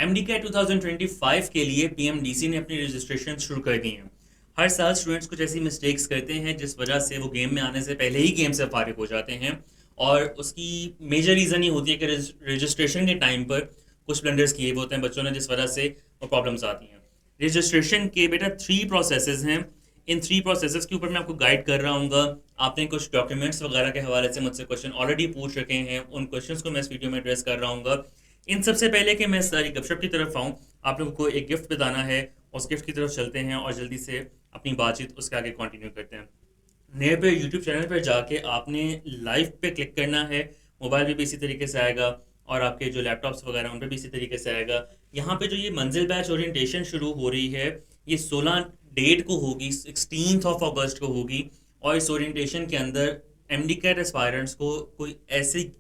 एमडीके 2025 के लिए पीएमडीसी ने अपनी रजिस्ट्रेशन शुरू कर दी है। हर साल स्टूडेंट्स कुछ ऐसी मिस्टेक्स करते हैं जिस वजह से वो गेम में आने से पहले ही गेम से फारिग हो जाते हैं। और उसकी मेजर रीज़न ये होती है कि रजिस्ट्रेशन के टाइम पर कुछ ब्लंडर्स किए हुए होते हैं बच्चों ने, जिस वजह से वो प्रॉब्लम्स आती हैं। रजिस्ट्रेशन के बेटा 3 प्रोसेसेस हैं। इन 3 प्रोसेसेस के ऊपर मैं आपको गाइड कर रहा हूँ। आपने कुछ डॉक्यूमेंट्स वगैरह के हवाले से मुझसे क्वेश्चन ऑलरेडी पूछ रखे हैं, उन क्वेश्चंस को मैं इस वीडियो में एड्रेस कर रहा हूँ। इन सबसे पहले कि मैं सारी गपशप की तरफ आऊँ, आप लोगों को एक गिफ्ट बताना है। उस गिफ्ट की तरफ चलते हैं और जल्दी से अपनी बातचीत उसके आगे कंटिन्यू करते हैं। नए पे यूट्यूब चैनल पर जाके आपने लाइव पे क्लिक करना है। मोबाइल पे भी इसी तरीके से आएगा और आपके जो लैपटॉप्स वगैरह उन पे भी इसी तरीके से आएगा। यहाँ पे जो ये मंजिल बैच ओरिएंटेशन शुरू हो रही है, ये 16 डेट को होगी, 16 अगस्त को होगी। और इस ओरिएंटेशन के अंदर एमडी कैट एस्पायरेंट्स को कोई ऐसी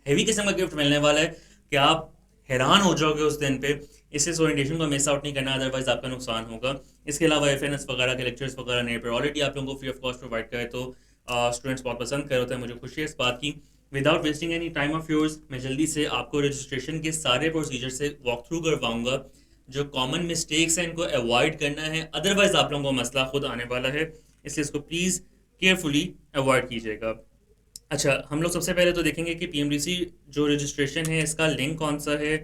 हैवी किस्म का गिफ्ट मिलने वाला है कि आप हैरान हो जाओगे उस दिन पे। इस ओरिएंटेशन को मिस आउट नहीं करना, अदरवाइज आपका नुकसान होगा। इसके अलावा एफएनएस वगैरह के लेक्चर्स वगैरह नहीं पर ऑलरेडी आप लोगों को फ्री ऑफ कॉस्ट प्रोवाइड करे, तो स्टूडेंट्स बहुत पसंद कर होते हैं। मुझे खुशी है इस बात की। Without wasting any time of yours, मैं जल्दी से आपको रजिस्ट्रेशन के सारे प्रोसीजर से वॉक थ्रू करवाऊंगा। जो कॉमन मिस्टेक्स हैं इनको अवॉइड करना है, अदरवाइज आप लोगों को मसला खुद आने वाला है। इसलिए इसको प्लीज़ केयरफुली अवॉइड कीजिएगा। अच्छा, हम लोग सबसे पहले तो देखेंगे कि पीएमडीसी जो रजिस्ट्रेशन है इसका लिंक कौन सा है।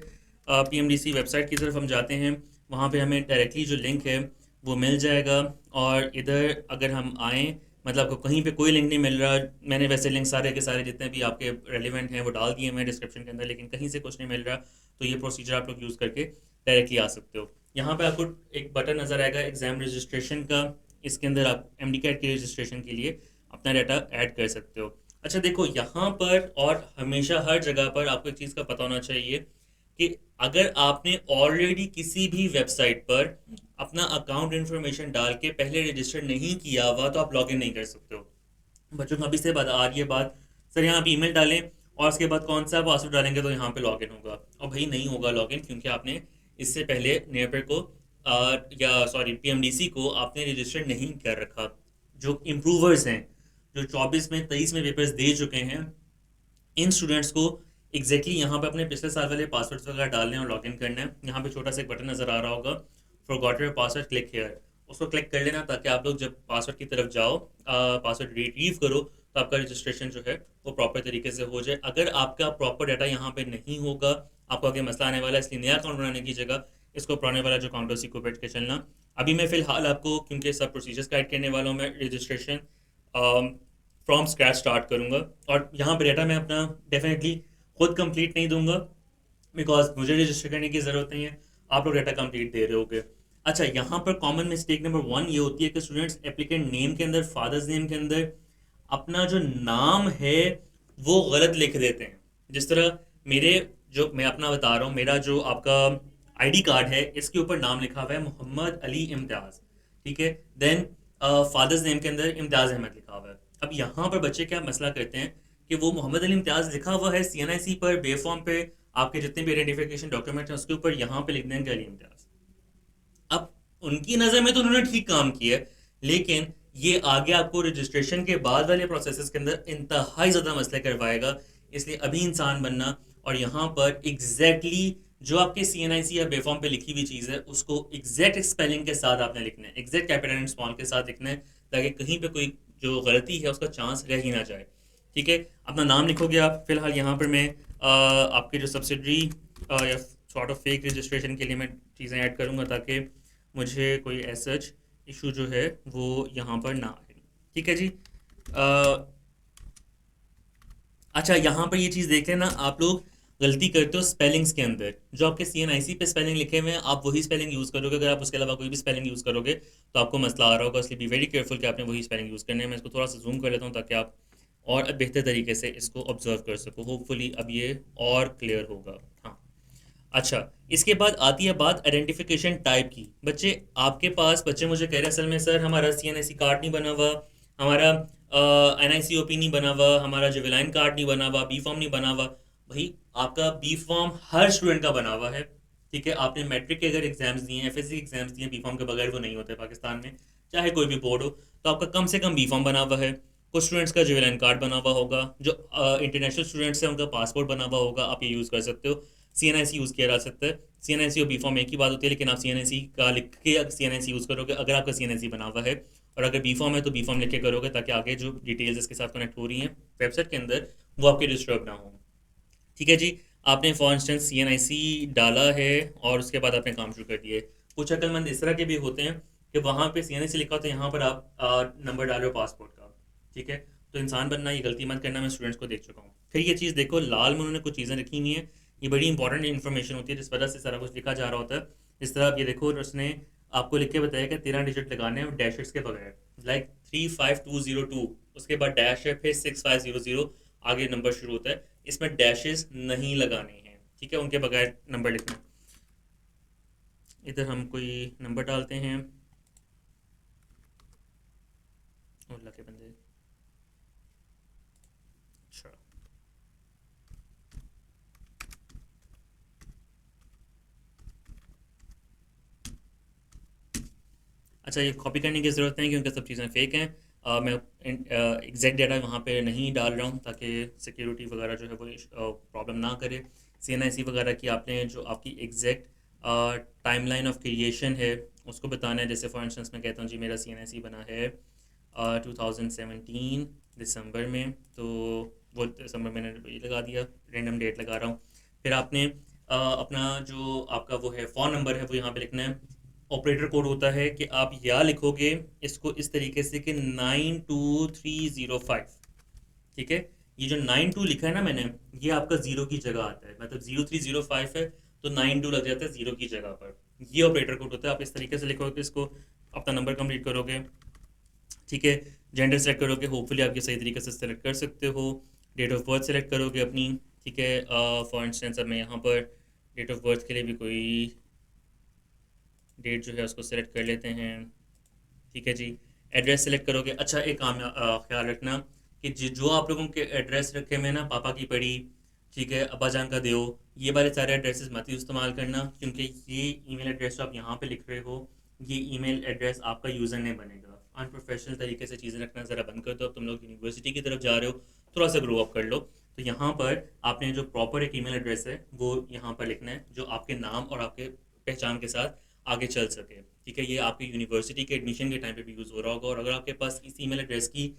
पीएमडीसी वेबसाइट की तरफ हम जाते हैं, वहाँ पे हमें डायरेक्टली जो लिंक है वो मिल जाएगा। और इधर अगर हम आएँ, मतलब आपको कहीं पे कोई लिंक नहीं मिल रहा। मैंने वैसे लिंक सारे के सारे जितने भी आपके रेलिवेंट हैं वो डाल दिए मैं डिस्क्रिप्शन के अंदर, लेकिन कहीं से कुछ नहीं मिल रहा। तो ये प्रोसीजर आप लोग यूज़ करके डायरेक्टली आ सकते हो। यहाँ पे आपको एक बटन नज़र आएगा एग्ज़ाम रजिस्ट्रेशन का। इसके अंदर आप एम डी कैट के रजिस्ट्रेशन के लिए अपना डाटा ऐड कर सकते हो। अच्छा देखो, यहाँ पर और हमेशा हर जगह पर आपको एक चीज़ का पता होना चाहिए कि अगर आपने ऑलरेडी किसी भी वेबसाइट पर अपना अकाउंट इन्फॉर्मेशन डाल के पहले रजिस्टर नहीं किया हुआ तो आप लॉगिन नहीं कर सकते हो। बच्चों को अभी से बात आ रही है बात, सर यहाँ आप ईमेल डालें और उसके बाद कौन सा पासवर्ड डालेंगे तो यहाँ पे लॉगिन होगा। और भाई नहीं होगा लॉगिन, क्योंकि आपने इससे पहले नेपर को या सॉरी पीएमडीसी को आपने रजिस्टर नहीं कर रखा। जो इम्प्रूवर्स हैं, जो 24 में 23 में पेपर्स दे चुके हैं, इन स्टूडेंट्स को एग्जैक्टली यहाँ पे अपने पिछले साल वाले पासवर्ड्स वगैरह डालने और लॉगिन करना है। यहाँ पे छोटा सा एक बटन नज़र आ रहा होगा, forgot your password, click here. उसको क्लिक कर लेना ताकि आप लोग जब पासवर्ड की तरफ जाओ, पासवर्ड रिट्रीव करो, तो आपका रजिस्ट्रेशन जो है वो प्रॉपर तरीके से हो जाए। अगर आपका प्रॉपर डाटा यहाँ पे नहीं होगा, आपको आगे मसला आने वाला है। इसलिए नया अकाउंट बनाने की जगह इसको पुराने वाला जो अकाउंट है उसी को बैठ के चलना। अभी मैं फ़िलहाल आपको, क्योंकि सब प्रोसीजर्स गाइड करने वाला हूँ, मैं रजिस्ट्रेशन फ्रॉम स्क्रैच स्टार्ट करूँगा। और यहाँ पर डाटा मैं अपना डेफिनेटली खुद कंप्लीट नहीं दूंगा, बिकॉज मुझे रजिस्टर करने की ज़रूरत नहीं है, आप लोग डाटा कंप्लीट दे रहे होगे। अच्छा, यहाँ पर कॉमन मिस्टेक नंबर 1 ये होती है कि स्टूडेंट्स एप्लीकेंट नेम के अंदर, फादर्स नेम के अंदर अपना जो नाम है वो गलत लिख देते हैं। जिस तरह मेरे, जो मैं अपना बता रहा हूँ, मेरा जो आपका आईडी कार्ड है इसके ऊपर नाम लिखा हुआ है मोहम्मद अली इम्तियाज़, ठीक है। देन फादर्स नेम के अंदर इम्तियाज़ अहमद लिखा हुआ है। अब यहाँ पर बच्चे क्या मसला करते हैं कि वो मोहम्मद अली इम्तियाज़ लिखा हुआ है सीएनआईसी पर, बेफॉर्म पे, आपके जितने भी आइडेंटिफिकेशन डॉक्यूमेंट हैं उसके ऊपर यहाँ पे लिख देंगे अली इम्तियाज़। अब उनकी नज़र में तो उन्होंने ठीक काम किया है, लेकिन ये आगे आपको रजिस्ट्रेशन के बाद वाले प्रोसेसेस के अंदर इंतहाई ज़्यादा मसले करवाएगा। इसलिए अभी इंसान बनना, और यहाँ पर एग्जैक्टली जो आपके सीएनआईसी या बेफॉर्म पे लिखी हुई चीज़ है उसको एग्जैक्ट स्पेलिंग के साथ आपने लिखना है, एग्जैक्ट कैपिटल एंड स्मॉल के साथ लिखना है, ताकि कहीं पे कोई जो गलती है उसका चांस रह ही ना जाए। ठीक है, अपना नाम लिखोगे आप। फिलहाल यहाँ पर मैं आपके जो सब्सिडरी या सॉर्ट ऑफ फेक रजिस्ट्रेशन के लिए मैं चीज़ें ऐड करूँगा ताकि मुझे कोई सच इशू जो है वो यहाँ पर ना आए। ठीक है जी। अच्छा, यहाँ पर ये चीज़ देख लेना, आप लोग गलती करते हो स्पेलिंग्स के अंदर। जो आपके सीएनआईसी पे स्पेलिंग लिखे हुए हैं आप वही स्पेलिंग यूज़ करोगे। अगर आप उसके अलावा कोई भी स्पेलिंग यूज़ करोगे तो आपको मसला आ रहा होगा। इसलिए बी वेरी केयरफुल कि आपने वही स्पेलिंग यूज़ करने है। मैं इसको थोड़ा सा जूम कर लेता हूँ ताकि आप और बेहतर तरीके से इसको ऑब्जर्व कर सको। होपफुली अब ये और क्लियर होगा। हाँ, अच्छा, इसके बाद आती है बात आइडेंटिफिकेशन टाइप की। बच्चे आपके पास, बच्चे मुझे कह रहे हैं असल में सर हमारा सीएनआईसी कार्ड नहीं बना हुआ, हमारा एनआईसीओपी नहीं बना हुआ, हमारा जुवेलाइन कार्ड नहीं बना हुआ, बी फॉर्म नहीं बना हुआ। भाई, आपका बी फॉर्म हर स्टूडेंट का बना हुआ है। ठीक है, आपने मैट्रिक के अगर एग्जाम्स दिए हैं, एफएससी एग्जाम्स दिए हैं, बी फॉर्म के बगैर वो नहीं होते पाकिस्तान में, चाहे कोई भी बोर्ड हो, तो आपका कम से कम बी फॉर्म बना हुआ है। कुछ स्टूडेंट्स का जुवेलाइन कार्ड बना हुआ होगा, जो इंटरनेशनल स्टूडेंट्स हैं उनका पासपोर्ट बना हुआ होगा, आप ये यूज़ कर सकते हो। सीएनआईसी यूज़ किया जा सकता है। CNIC और बी फॉर्म एक ही बात होती है, लेकिन आप CNIC का लिख के CNIC यूज़ करोगे अगर आपका CNIC बना हुआ है, और अगर बी फॉर्म है तो बी फॉर्म लिख के करोगे, ताकि आगे जो डिटेल्स इसके साथ कनेक्ट हो रही हैं वेबसाइट के अंदर वो आपके डिस्टर्ब ना हो। ठीक है जी। आपने फॉर इंस्टेंस CNIC डाला है और उसके बाद आपने काम शुरू कर दिए। कुछ अक्लमंद इस तरह के भी होते हैं कि वहाँ पे CNIC लिखा होता है, यहाँ पर आप नंबर डाल रहे हो पासपोर्ट का। ठीक है, तो इंसान बनना, ये गलती मत करना, मैं स्टूडेंट्स को देख चुका हूँ। फिर ये चीज़ देखो, लाल में उन्होंने कुछ चीज़ें रखी हुई हैं, ये बड़ी इंपॉर्टेंट इन्फॉर्मेशन होती है जिस वजह से सारा कुछ लिखा जा रहा होता है। इस तरह आप ये देखो, उसने आपको लिख के बताया कि 13 डिजिट लगाने हैं और डैशेस के बगैर, लाइक 35202, उसके बाद डैश है, फिर 6500, आगे नंबर शुरू होता है, इसमें डैशेस नहीं लगाने हैं। ठीक है, उनके बगैर नंबर लिखना है। इधर हम कोई नंबर डालते हैं, अल्लाह के बंदे। अच्छा, अच्छा, ये कॉपी करने की ज़रूरत नहीं क्योंकि सब चीज़ें फ़ेक हैं। मैं एग्जैक्ट डेटा वहाँ पे नहीं डाल रहा हूँ ताकि सिक्योरिटी वगैरह जो है वो प्रॉब्लम ना करे। CNIC वगैरह की आपने जो आपकी एग्जैक्ट टाइमलाइन ऑफ क्रिएशन है उसको बताना है। जैसे फॉर इंस्टेंस मैं कहता हूँ जी मेरा CNIC बना है 2017 दिसंबर में, तो वो दिसंबर मैंने ये लगा दिया, रैंडम डेट लगा रहा हूँ। फिर आपने अपना जो आपका वो है फ़ोन नंबर है वो यहाँ पे लिखना है। ऑपरेटर कोड होता है कि आप या लिखोगे इसको इस तरीके से कि 92305। ठीक है, ये जो 92 लिखा है ना मैंने, ये आपका जीरो की जगह आता है, मतलब 0305 है तो 92 लग जाता है जीरो की जगह पर। ये ऑपरेटर कोड होता है। आप इस तरीके से लिखोगे इसको, अपना नंबर कंप्लीट करोगे। ठीक है, जेंडर सेलेक्ट करोगे, होपफुली आपके सही तरीके से सेलेक्ट कर सकते हो। डेट ऑफ बर्थ सेलेक्ट करोगे अपनी। ठीक है, फॉर इंस्टेंस अब मैं यहाँ पर डेट ऑफ बर्थ के लिए भी कोई डेट जो है उसको सेलेक्ट कर लेते हैं। ठीक है जी। एड्रेस सेलेक्ट करोगे। अच्छा, एक काम ख्याल रखना कि जो आप लोगों के एड्रेस रखे हुए हैं ना, पापा की पड़ी, ठीक है, अब्बा जान का देओ, ये वाले सारे एड्रेसेस मत ही इस्तेमाल करना, क्योंकि ये ईमेल एड्रेस जो आप यहाँ पे लिख रहे हो, ये ईमेल एड्रेस आपका यूज़र नेम बनेगा। अनप्रोफेशनल तरीके से चीज़ें रखना ज़रा बंद कर दो। अब तुम लोग यूनिवर्सिटी की तरफ जा रहे हो, थोड़ा सा ग्रो अप कर लो। तो यहाँ पर आपने जो प्रॉपर एक ईमेल एड्रेस है वो यहाँ पर लिखना है, जो आपके नाम और आपके पहचान के साथ आगे चल सके। ठीक है, ये आपके यूनिवर्सिटी के एडमिशन के टाइम पे भी यूज़ हो रहा होगा, और अगर आपके पास इस ईमेल एड्रेस की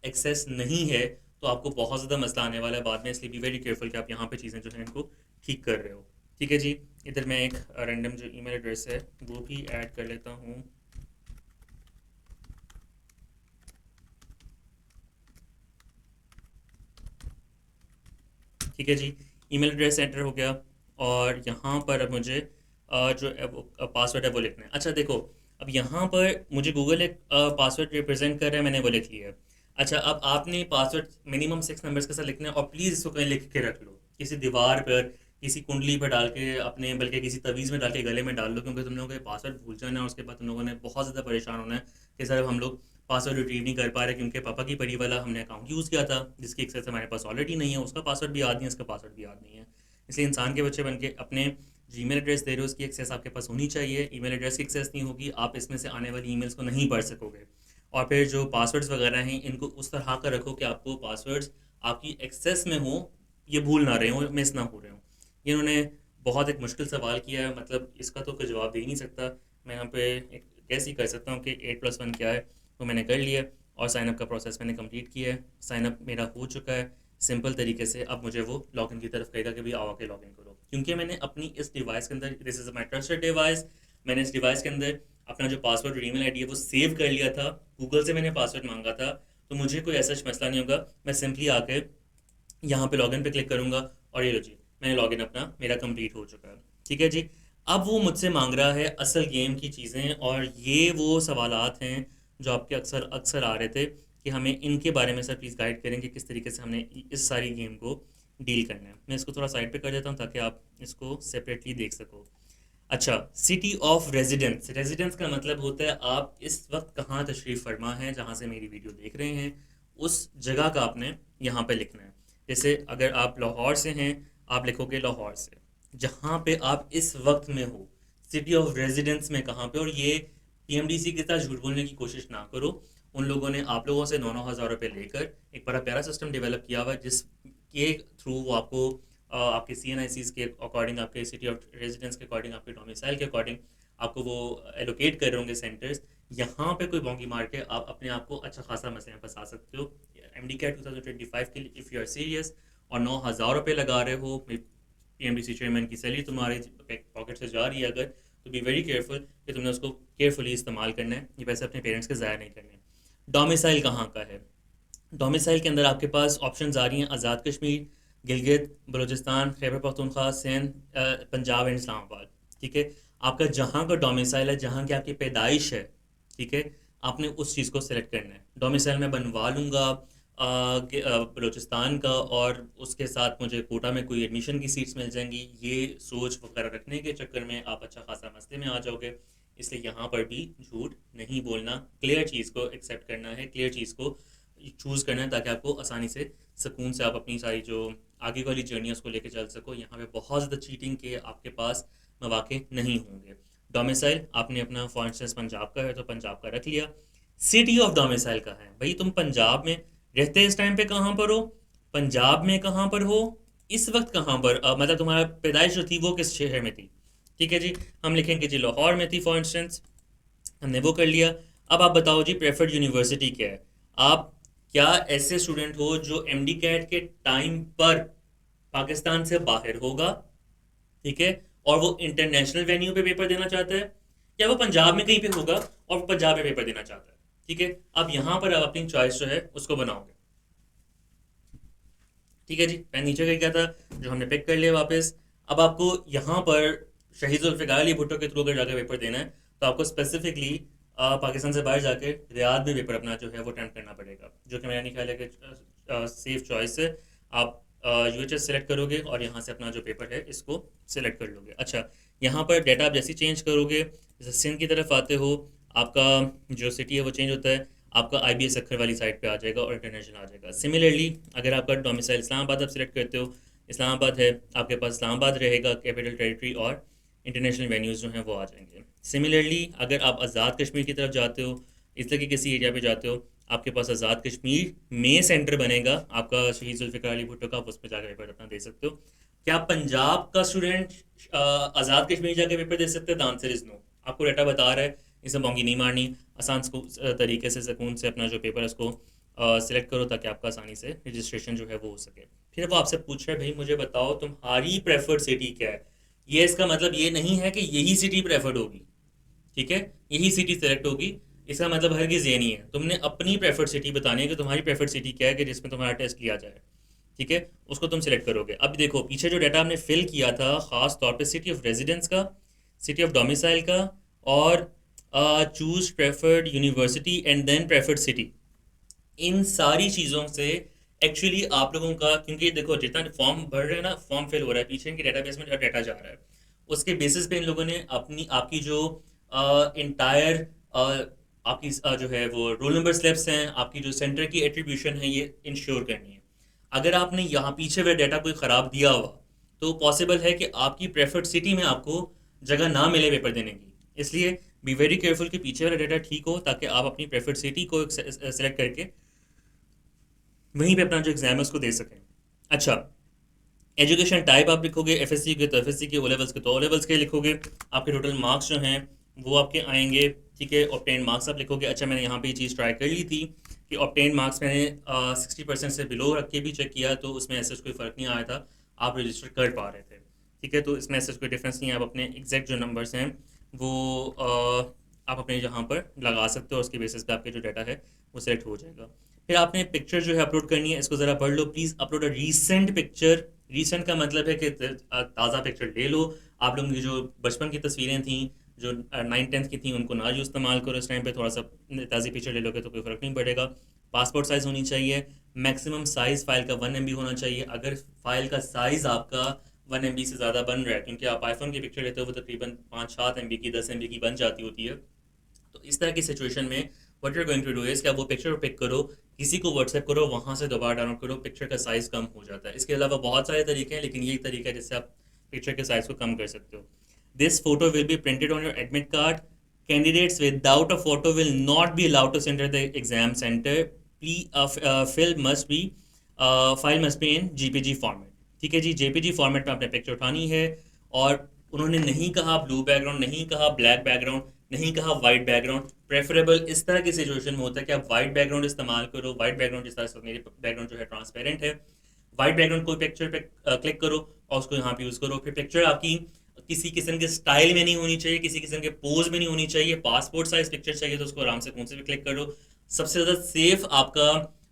एक्सेस नहीं है तो आपको बहुत ज़्यादा मसला आने वाला है बाद में, इसलिए बी वेरी केयरफुल कि आप यहाँ पे चीज़ें जो हैं इनको ठीक कर रहे हो। ठीक है जी। इधर मैं एक रैंडम जो ईमेल एड्रेस है वो भी ऐड कर लेता हूँ। ठीक है जी, ईमेल एड्रेस एंटर हो गया, और यहाँ पर अब मुझे जो पासवर्ड है वो लिखना है। अच्छा देखो, अब यहाँ पर मुझे गूगल एक पासवर्ड रिप्रेजेंट कर रहा है, मैंने वो लिख लिया है। अच्छा, अब आपने पासवर्ड मिनिमम 6 नंबर्स के साथ लिखना है, और प्लीज़ इसको कहीं लिख के रख लो, किसी दीवार पर, किसी कुंडली पर डाल के अपने, बल्कि किसी तवीज़ में डाल के गले में डाल लो, क्योंकि तुम लोगों को पासवर्ड भूल जाना है और उसके बाद तुम लोगों ने बहुत ज़्यादा परेशान होना है कि सर अब हम लोग पासवर्ड रिट्रीव नहीं कर पा रहे क्योंकि पापा की पड़ी वाला हमने अकाउंट यूज़ किया था जिसकी एक्सेस हमारे पास ऑलरेडी नहीं है, उसका पासवर्ड भी याद नहीं है, उसका पासवर्ड भी याद नहीं है। इसलिए इंसान के बच्चे बन के अपने जीमेल एड्रेस दे रहे हो, उसकी एक्सेस आपके पास होनी चाहिए। ईमेल एड्रेस की एक्सेस नहीं होगी, आप इसमें से आने वाली ईमेल्स को नहीं पढ़ सकोगे। और फिर जो पासवर्ड्स वगैरह हैं इनको उस तरह का रखो कि आपको पासवर्ड्स आपकी एक्सेस में हो, ये भूल ना रहे हो, मिस ना हो रहे हो। ये इन्होंने बहुत एक मुश्किल सवाल किया है, मतलब इसका तो कोई जवाब दे ही नहीं सकता। मैं यहाँ पे एक गैस ही कर सकता हूँ कि 8+1 क्या है, तो मैंने कर लिया, और साइनअप का प्रोसेस मैंने कंप्लीट किया है। साइनअप मेरा हो चुका है सिंपल तरीके से। अब मुझे वो लॉगिन की तरफ कहेगा कि भाई आओ के लॉगिन करो, क्योंकि मैंने अपनी इस डिवाइस के अंदर, this is my trusted device, मैंने इस डिवाइस के अंदर अपना जो पासवर्ड और ईमेल आईडी है वो सेव कर लिया था। गूगल से मैंने पासवर्ड मांगा था, तो मुझे कोई ऐसा मसला नहीं होगा। मैं सिंपली आके यहाँ पे लॉगिन पे क्लिक करूँगा, और ये लो जी, मैंने लॉगिन अपना मेरा कंप्लीट हो चुका है। ठीक है जी। अब वो मुझसे मांग रहा है असल गेम की चीज़ें, और ये वो सवालात हैं जो आपके अक्सर अक्सर आ रहे थे कि हमें इनके बारे में सर प्लीज़ गाइड करें कि किस तरीके से हमने इस सारी गेम को डील करना है। मैं इसको थोड़ा साइड पे कर देता हूँ ताकि आप इसको सेपरेटली देख सको। अच्छा, सिटी ऑफ रेजिडेंस, रेजिडेंस का मतलब होता है आप इस वक्त कहाँ तशरीफ़ फरमा है, जहाँ से मेरी वीडियो देख रहे हैं उस जगह का आपने यहाँ पे लिखना है। जैसे अगर आप लाहौर से हैं, आप लिखोगे लाहौर से, जहाँ पे आप इस वक्त में हो। सिटी ऑफ रेजिडेंस में कहाँ पे, और ये PMDC के साथ झूठ बोलने की कोशिश ना करो। उन लोगों ने आप लोगों से 9-9 हज़ार रुपये लेकर एक बड़ा प्यारा सिस्टम डेवलप किया हुआ है जिसके थ्रू वो आपको आपके CNICs के अकॉर्डिंग, आपके सिटी ऑफ रेजिडेंस के अकॉर्डिंग, आपके डोमिसाइल के अकॉर्डिंग आपको वो एलोकेट कर रहे होंगे सेंटर्स। यहाँ पे कोई बॉन्गी मार के आप अपने आप को अच्छा खासा मसले में फंसा सकते हो। MD CAT 2025 के लिए इफ़ यू आर सीरियस और 9,000 रुपये लगा रहे हो, PMDC चेयरमैन की सैलरी तुम्हारे पॉकेट से जा रही है अगर, तो बी वेरी केयरफुल कि तुमने उसको केयरफुली इस्तेमाल करना है, ये पैसे अपने पेरेंट्स के ज़ाया नहीं करने। डोमिसाइल कहाँ का है? डोमिसाइल के अंदर आपके पास ऑप्शंस आ रही हैं आज़ाद कश्मीर, गिलगित बलूचिस्तान, खैबर पख्तूनख्वा, सिंध, पंजाब एंड इस्लामाबाद। ठीक है, आपका जहाँ का डोमिसाइल है, जहाँ की आपकी पैदाइश है, ठीक है, आपने उस चीज़ को सिलेक्ट करना है। डोमिसाइल मैं बनवा लूँगा बलूचिस्तान का, और उसके साथ मुझे कोटा में कोई एडमिशन की सीट्स मिल जाएंगी, ये सोच वगैरह रखने के चक्कर में आप अच्छा खासा मसले में आ जाओगे। इसलिए यहाँ पर भी झूठ नहीं बोलना, क्लियर चीज़ को एक्सेप्ट करना है, क्लियर चीज़ को चूज़ करना है, ताकि आपको आसानी से सुकून से आप अपनी सारी जो आगे वाली जर्नी है उसको लेके चल सको। यहाँ पे बहुत ज़्यादा चीटिंग के आपके पास मौके नहीं होंगे। डोमिसाइल आपने अपना फॉर इंस्टेंस पंजाब का है तो पंजाब का रख लिया। सिटी ऑफ डोमिसाइल का है भाई, तुम पंजाब में रहते इस टाइम पे कहाँ पर हो, पंजाब में कहाँ पर हो, इस वक्त कहाँ पर, मतलब तुम्हारा पैदाइश जो थी वो किस शहर में थी। ठीक है जी, हम लिखेंगे जी लाहौर में थी फॉर इंस्टेंस, हमने वो कर लिया। अब आप बताओ जी प्रेफर्ड यूनिवर्सिटी क्या है। आप क्या ऐसे स्टूडेंट हो जो MD CAT के टाइम पर पाकिस्तान से बाहर होगा, ठीक है, और वो इंटरनेशनल वेन्यू पे पेपर देना चाहता है, या वो पंजाब में कहीं पे होगा और वो पंजाब में पेपर देना चाहता है। ठीक है, अब यहाँ पर आप अपनी चॉइस जो है उसको बनाओगे। ठीक है जी, मैं नीचे गया था जो हमने पिक कर लिया वापस। अब आपको यहाँ पर शहीद जुल्फ़िकार अली भुट्टो के थ्रू अगर जाकर पेपर देना है तो आपको स्पेसिफिकली पाकिस्तान से बाहर जाके रियाद में पेपर अपना जो है वो अटेम्प्ट करना पड़ेगा, जो कि मेरा नहीं ख्याल है कि सेफ चॉइस है। आप UHS सेलेक्ट करोगे और यहाँ से अपना जो पेपर है इसको सेलेक्ट कर लोगे। अच्छा, यहाँ पर डेटा आप जैसे चेंज करोगे, जैसे सिंध की तरफ आते हो, आपका जो सिटी है वो चेंज होता है, आपका IBS अक्खर वाली साइड पे आ जाएगा और इंटरनेशनल आ जाएगा। सिमिलरली अगर आपका डोमिसाइल इस्लामाबाद आप सिलेक्ट करते हो, इस्लामाबाद है, आपके पास इस्लामाबाद रहेगा कैपिटल टेरिटरी, और इंटरनेशनल वेन्यूज़ जो हैं वो आ जाएंगे। सिमिलरली अगर आप आज़ाद कश्मीर की तरफ जाते हो, इस तरह के किसी एरिया पे जाते हो, आपके पास आज़ाद कश्मीर में सेंटर बनेगा आपका शहीद जुल्फ़िकार अली भुट्टो का, आप उसमें जाकर पेपर अपना दे सकते हो। क्या पंजाब का स्टूडेंट आज़ाद कश्मीर जाके पेपर दे सकते हैं? The answer is no. आपको डाटा बता रहा है, इसमें बोंगी नहीं मारनी, आसान तरीके से सुकून से अपना जो पेपर है उसको सिलेक्ट करो, ताकि आपका आसानी से रजिस्ट्रेशन जो है वो हो सके। फिर वो आपसे पूछ रहे भाई मुझे बताओ तुम्हारी प्रेफर्ड सिटी क्या है। ये इसका मतलब ये नहीं है कि यही सिटी प्रेफर्ड होगी, ठीक है, यही सिटी सेलेक्ट होगी, इसका मतलब हरगिज़ ये नहीं है। तुमने अपनी प्रेफर्ड सिटी बतानी है कि तुम्हारी प्रेफर्ड सिटी क्या है, कि जिसमें तुम्हारा टेस्ट लिया जाए, ठीक है, उसको तुम सिलेक्ट करोगे। अब देखो पीछे जो डाटा हमने फिल किया था, ख़ास तौर पे सिटी ऑफ रेजिडेंस का, सिटी ऑफ डोमिसाइल का, और choose preferred university and then preferred city, इन सारी चीज़ों से एक्चुअली आप लोगों का, क्योंकि देखो जितना फॉर्म भर रहे हैं ना, फॉर्म फिल हो रहा है, पीछे इनके डेटाबेस में जो डाटा जा रहा है, उसके बेसिस पे इन लोगों ने अपनी आपकी जो इंटायर आपकी जो है वो रोल नंबर स्लिप्स हैं, आपकी जो सेंटर की एट्रीब्यूशन है, ये इंश्योर करनी है। अगर आपने यहाँ पीछे हुए डाटा कोई ख़राब दिया हुआ, तो पॉसिबल है कि आपकी प्रेफर्ड सिटी में आपको जगह ना मिले पेपर देने की। इसलिए बी वेरी केयरफुल कि पीछे वाला डाटा ठीक हो, ताकि आप अपनी प्रेफर्ड सिटी को सेलेक्ट करके वहीं पे अपना जो एग्जाम है उसको दे सकें। अच्छा, एजुकेशन टाइप आप लिखोगे FSC के तो FSC के, ओ लेवल्स के तो ओ लेवल्स के लिखोगे। आपके टोटल मार्क्स जो हैं वो आपके आएंगे, ठीक है। ऑब्टेन मार्क्स आप लिखोगे। अच्छा, मैंने यहाँ पे ये चीज़ ट्राई कर ली थी कि ऑब्टेन मार्क्स मैंने 60% से बिलो रख के भी चेक किया, तो उसमें ऐसे कोई फ़र्क नहीं आया था, आप रजिस्टर कर पा रहे थे, ठीक है। तो इसमें ऐसे कोई डिफरेंस नहीं है, आप अपने एग्जैक्ट जो नंबर्स हैं वो आप अपने जहाँ पर लगा सकते हो, उसके बेसिस पे आपके जो डाटा है वो सेलेक्ट हो जाएगा। फिर आपने पिक्चर जो है अपलोड करनी है, इसको ज़रा पढ़ लो please. Upload a recent picture. Recent का मतलब है कि ताज़ा पिक्चर ले लो। आप लोगों की जो बचपन की तस्वीरें थी, जो 9th-10th की थी, उनको ना यूँ इस्तेमाल करो इस टाइम पे। थोड़ा सा ताज़ी पिक्चर ले लोगे तो कोई फ़र्क नहीं पड़ेगा। पासपोर्ट साइज़ होनी चाहिए। मैक्सिमम साइज़ फ़ाइल का 1 MB होना चाहिए। अगर फ़ाइल का साइज़ आपका 1 MB से ज़्यादा बन रहा है, क्योंकि आप आईफोन की पिक्चर लेते हो वो तकरीबन 5-7 MB की, 10 MB की बन जाती होती है, तो इस तरह की सिचुएशन में what you are going to do is कि आप वो पिक्चर पिक करो, किसी को व्हाट्सएप करो, वहाँ से दोबारा डाउनलोड करो, पिक्चर का साइज़ कम हो जाता है। इसके अलावा बहुत सारे तरीके हैं, लेकिन ये एक तरीका है जिससे आप पिक्चर के साइज़ को कम कर सकते हो। This photo will be printed on your admit card. Candidates without a photo will not be allowed to center the exam center. File must be in GPG format, ठीक है जी, जेपीजी फॉर्मेट में आपने picture उठानी है। और उन्होंने नहीं कहा ब्लू बैकग्राउंड, नहीं कहा ब्लैक बैकग्राउंड, नहीं कहा वाइट बैकग्राउंड। प्रेफरेबल इस तरह की सिचुएशन में होता है कि आप वाइट बैकग्राउंड इस्तेमाल करो। वाइट बैकग्राउंड, जिस तरह से मेरी बैकग्राउंड जो है ट्रांसपेरेंट है, वाइट बैकग्राउंड कोई पिक्चर पे क्लिक करो और उसको यहाँ पे यूज़ करो। फिर पिक्चर आपकी किसी किस्म के स्टाइल में नहीं होनी चाहिए, किसी किस्म के पोज में नहीं होनी चाहिए। पासपोर्ट साइज पिक्चर चाहिए तो उसको आराम से कौन से भी क्लिक करो। सबसे ज़्यादा सेफ आपका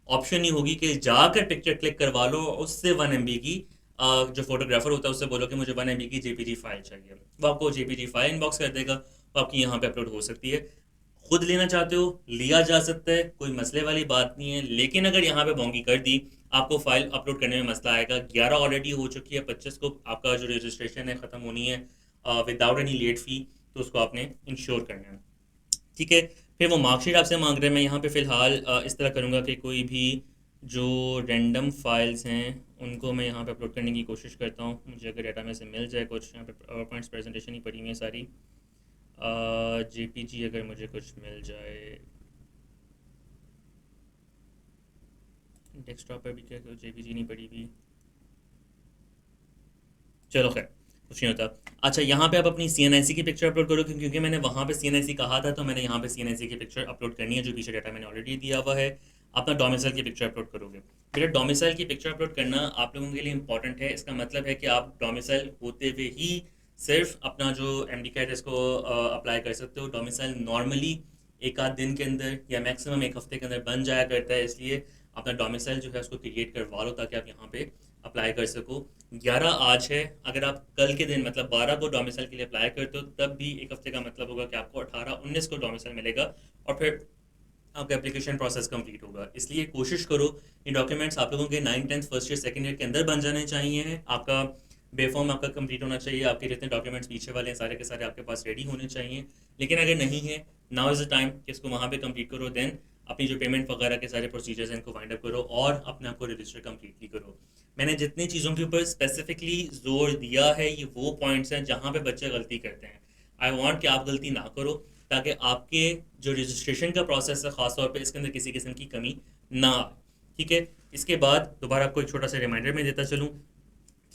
ऑप्शन ही होगी कि जाकर पिक्चर क्लिक करवा लो और उससे 1 MB की जो फोटोग्राफर होता है उससे बोलो कि मुझे 1 MB की जेपीजी फाइल चाहिए, वो आपको जेपीजी फाइल इनबॉक्स कर देगा, वो आपकी यहाँ पे अपलोड हो सकती है। खुद लेना चाहते हो लिया जा सकता है, कोई मसले वाली बात नहीं है। लेकिन अगर यहाँ पे बोंगी कर दी, आपको फाइल अपलोड करने में मसला आएगा। 11 ऑलरेडी हो चुकी है, 25 को आपका जो रजिस्ट्रेशन है ख़त्म होनी है विदाउट एनी लेट फी, तो उसको आपने इंश्योर करना है। ठीक है। फिर वो मार्कशीट आपसे मांग रहे हैं। मैं यहाँ पे फ़िलहाल इस तरह करूँगा कि कोई भी जो रैंडम फाइल्स हैं उनको मैं यहाँ पे अपलोड करने की कोशिश करता हूँ। मुझे अगर डाटा में से मिल जाए कुछ, यहाँ पे पावर पॉइंट्स प्रेजेंटेशन ही पड़ी हुई है सारी। जेपीजी अगर मुझे कुछ मिल जाए, डेस्कटॉप पर भी क्या जेपीजी नहीं पड़ी हुई, चलो खैर कुछ नहीं होता। अच्छा, यहाँ पे आप अपनी सीएनआईसी की पिक्चर अपलोड करो, क्योंकि मैंने वहाँ पे सीएनआईसी कहा था तो मैंने यहाँ पे सीएनआईसी की पिक्चर अपलोड करनी है, जो पीछे डाटा मैंने ऑलरेडी दिया हुआ है। अपना डोमिसाइल की पिक्चर अपलोड करोगे। फिर डोमिसाइल की पिक्चर अपलोड करना आप लोगों के लिए इंपॉर्टेंट है। इसका मतलब है कि आप डोमिसाइल होते हुए ही सिर्फ अपना जो एमडी कैट इसको अप्लाई कर सकते हो। डोमिसाइल नॉर्मली एक आध दिन के अंदर या मैक्सिमम एक हफ्ते के अंदर बन जाया करता है, इसलिए अपना डोमिसाइल जो है उसको क्रिएट करवा लो ताकि आप यहाँ पे अप्लाई कर सको। 11 आज है, अगर आप कल के दिन मतलब 12 को डोमिसाइल के लिए अप्लाई करते हो तब भी एक हफ्ते का मतलब होगा कि आपको 18-19 को डोमिसाइल मिलेगा और फिर आपका एप्लीकेशन प्रोसेस कंप्लीट होगा। इसलिए कोशिश करो ये डॉक्यूमेंट्स आप लोगों के 9th 10th first year second year के अंदर बन जाने चाहिए। आपका बेफॉर्म आपका कंप्लीट होना चाहिए, आपके जितने डॉक्यूमेंट्स पीछे वाले हैं सारे के सारे आपके पास रेडी होने चाहिए। लेकिन अगर नहीं है, नाउ इज़ द टाइम कि इसको वहाँ पे कंप्लीट करो। देन अपनी जो पेमेंट वगैरह के सारे प्रोसीजर्स हैं इनको वाइंड अप करो और अपने आप को रजिस्टर कंप्लीटली करो। मैंने जितनी चीज़ों के ऊपर स्पेसिफिकली जोर दिया है ये वो पॉइंट्स हैं जहाँ पे बच्चे गलती करते हैं। आई वांट कि आप गलती ना करो ताकि आपके जो रजिस्ट्रेशन का प्रोसेस है ख़ासतौर पे इसके अंदर किसी किस्म की कमी ना आए। ठीक है। इसके बाद दोबारा आपको एक छोटा सा रिमाइंडर में देता चलूँ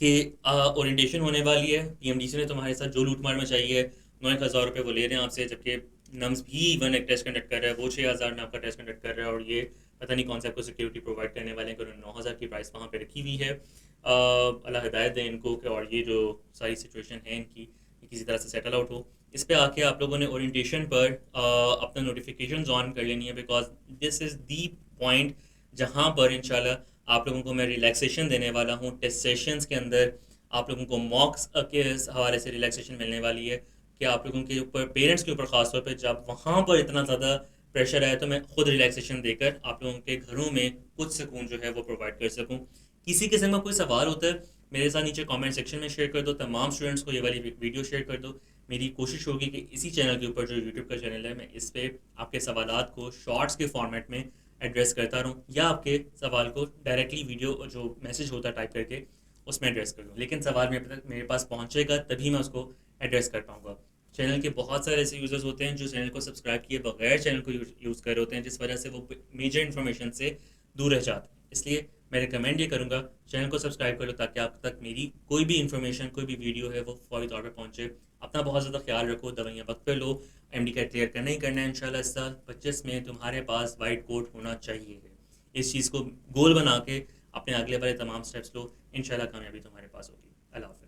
कि ओरिएंटेशन होने वाली है। पीएमडीसी ने तुम्हारे साथ जो लूटमार मचाई है, 9,000 रुपये वो ले रहे हैं आपसे, जबकि नम्स भी वन एक टेस्ट कंडक्ट कर रहा है, वो 6,000 में आपका टेस्ट कंडक्ट कर रहा है और ये पता नहीं कौन सा आपको सिक्योरिटी प्रोवाइड करने वाले हैं कि उन्होंने 9,000 की प्राइस वहाँ पे रखी हुई है। अल्लाह हिदायत दें इनको कि और ये जो सारी सिचुएशन है इनकी ये किसी तरह से सेटल आउट हो। इस पे आके आप लोगों ने ओरिएंटेशन पर अपना नोटिफिकेशंस ऑन कर लेनी है, because this is the point जहाँ पर इंशाल्लाह आप लोगों को मैं रिलैक्सेशन देने वाला हूँ। टेस्ट सेशंस के अंदर आप लोगों को मॉक्स के हवाले से रिलैक्सेशन मिलने वाली है कि आप लोगों के ऊपर, पेरेंट्स के ऊपर ख़ास तौर पे जब वहाँ पर इतना ज़्यादा प्रेशर आए तो मैं खुद रिलैक्सेशन देकर आप लोगों के घरों में कुछ सुकून जो है वो प्रोवाइड कर सकूँ। किसी किस्म का कोई सवाल होता है मेरे साथ नीचे कमेंट सेक्शन में शेयर कर दो। तमाम स्टूडेंट्स को ये वाली वीडियो शेयर कर दो। मेरी कोशिश होगी कि इसी चैनल के ऊपर जो यूट्यूब का चैनल है मैं इस पर आपके सवालात को शॉर्ट्स के फॉर्मेट में एड्रेस करता रहूँ या आपके सवाल को डायरेक्टली वीडियो जो मैसेज होता है टाइप करके उसमें एड्रेस कर दूँ। लेकिन सवाल मेरे पास पहुँचेगा तभी मैं उसको एड्रेस कर पाऊँगा। चैनल के बहुत सारे ऐसे यूज़र्स होते हैं जो चैनल को सब्सक्राइब किए बगैर चैनल को यूज़ कर रहे होते हैं, जिस वजह से वो मेजर इन्फॉर्मेशन से दूर रह जाते हैं। इसलिए मैं रिकमेंड ये करूँगा चैनल को सब्सक्राइब करो ताकि आप तक मेरी कोई भी इन्फॉर्मेशन, कोई भी वीडियो है वो फौरी तौर पर पहुँचे। अपना बहुत ज़्यादा ख्याल रखो, दवाइयाँ वक्त पे लो। एमडी कैट क्लियर करना ही करना है इंशाल्लाह। इस साल 25 में तुम्हारे पास वाइट कोट होना चाहिए। इस चीज़ को गोल बना के अपने अगले वाले तमाम स्टेप्स लो, इंशाल्लाह कामयाबी तुम्हारे पास होगी। अल्लाह हाफ़िज़।